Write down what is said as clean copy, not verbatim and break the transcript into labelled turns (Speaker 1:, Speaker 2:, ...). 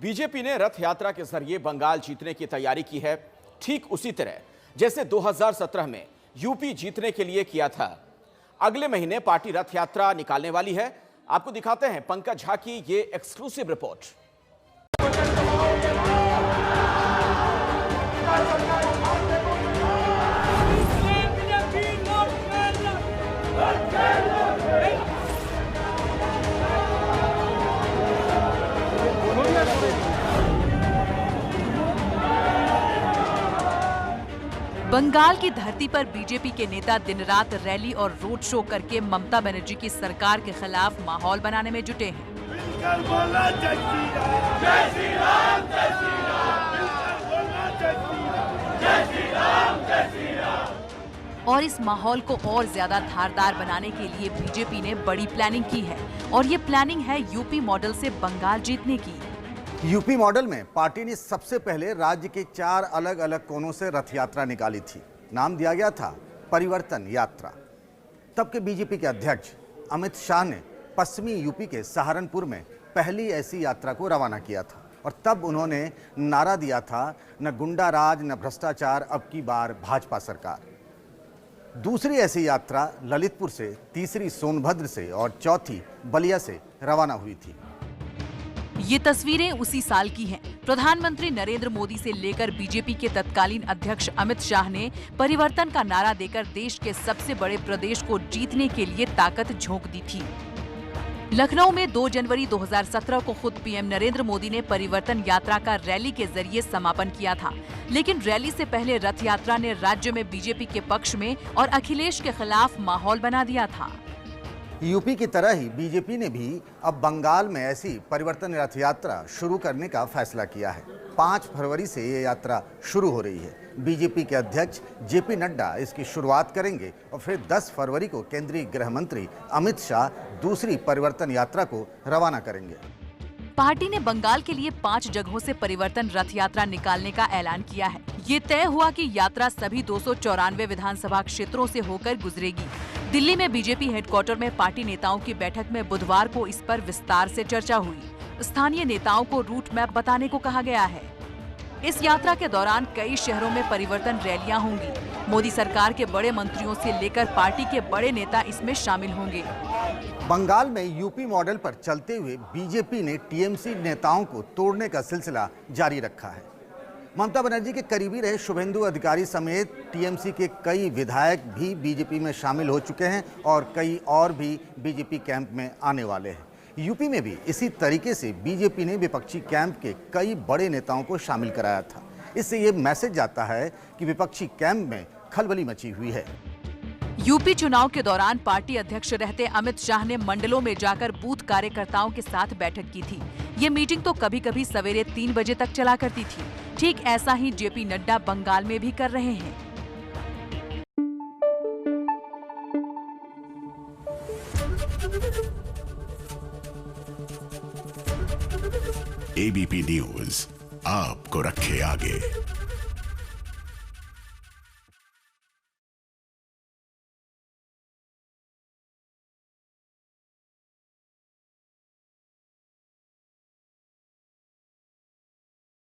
Speaker 1: BJP ने रथ यात्रा के जरिए बंगाल जीतने की तैयारी की है, ठीक उसी तरह जैसे 2017 में यूपी जीतने के लिए किया था। अगले महीने पार्टी रथ यात्रा निकालने वाली है। आपको दिखाते हैं पंकज झा की ये एक्सक्लूसिव रिपोर्ट।
Speaker 2: बंगाल की धरती पर बीजेपी के नेता दिन रात रैली और रोड शो करके ममता बनर्जी की सरकार के खिलाफ माहौल बनाने में जुटे हैं। और इस माहौल को और ज्यादा धारदार बनाने के लिए बीजेपी ने बड़ी प्लानिंग की है और ये प्लानिंग है यूपी मॉडल से बंगाल जीतने की।
Speaker 3: यूपी मॉडल में पार्टी ने सबसे पहले राज्य के 4 अलग अलग कोनों से रथ यात्रा निकाली थी। नाम दिया गया था परिवर्तन यात्रा। तब के बीजेपी के अध्यक्ष अमित शाह ने पश्चिमी यूपी के सहारनपुर में पहली ऐसी यात्रा को रवाना किया था और तब उन्होंने नारा दिया था, न गुंडा राज न भ्रष्टाचार, अब की बार भाजपा सरकार। दूसरी ऐसी यात्रा ललितपुर से, तीसरी सोनभद्र से और चौथी बलिया से रवाना हुई थी।
Speaker 2: ये तस्वीरें उसी साल की हैं। प्रधानमंत्री नरेंद्र मोदी से लेकर बीजेपी के तत्कालीन अध्यक्ष अमित शाह ने परिवर्तन का नारा देकर देश के सबसे बड़े प्रदेश को जीतने के लिए ताकत झोंक दी थी। लखनऊ में 2 जनवरी 2017 को खुद पीएम नरेंद्र मोदी ने परिवर्तन यात्रा का रैली के जरिए समापन किया था, लेकिन रैली से पहले रथ यात्रा ने राज्य में बीजेपी के पक्ष में और अखिलेश के खिलाफ माहौल बना दिया था।
Speaker 3: यूपी की तरह ही बीजेपी ने भी अब बंगाल में ऐसी परिवर्तन रथ यात्रा शुरू करने का फैसला किया है। 5 फरवरी से ये यात्रा शुरू हो रही है। बीजेपी के अध्यक्ष जेपी नड्डा इसकी शुरुआत करेंगे और फिर 10 फरवरी को केंद्रीय गृह मंत्री अमित शाह दूसरी परिवर्तन यात्रा को रवाना करेंगे।
Speaker 2: पार्टी ने बंगाल के लिए 5 जगहों से परिवर्तन रथ यात्रा निकालने का ऐलान किया है। ये तय हुआ कि यात्रा सभी 294 विधानसभा क्षेत्रों से होकर गुजरेगी। दिल्ली में बीजेपी हेडक्वार्टर में पार्टी नेताओं की बैठक में बुधवार को इस पर विस्तार से चर्चा हुई। स्थानीय नेताओं को रूट मैप बताने को कहा गया है। इस यात्रा के दौरान कई शहरों में परिवर्तन रैलियां होंगी। मोदी सरकार के बड़े मंत्रियों से लेकर पार्टी के बड़े नेता इसमें शामिल होंगे।
Speaker 3: बंगाल में यूपी मॉडल पर चलते हुए बीजेपी ने टीएमसी नेताओं को तोड़ने का सिलसिला जारी रखा है। ममता बनर्जी के करीबी रहे शुभेंदु अधिकारी समेत टीएमसी के कई विधायक भी बीजेपी में शामिल हो चुके हैं और कई और भी बीजेपी कैंप में आने वाले हैं। यूपी में भी इसी तरीके से बीजेपी ने विपक्षी कैंप के कई बड़े नेताओं को शामिल कराया था। इससे ये मैसेज आता है कि विपक्षी कैंप में खलबली मची हुई है।
Speaker 2: यूपी चुनाव के दौरान पार्टी अध्यक्ष रहते अमित शाह ने मंडलों में जाकर बूथ कार्यकर्ताओं के साथ बैठक की थी। ये मीटिंग तो कभी कभी सवेरे 3 बजे तक चला करती थी। ठीक ऐसा ही जेपी नड्डा बंगाल में भी कर रहे हैं।
Speaker 4: एबीपी न्यूज आपको रखे आगे।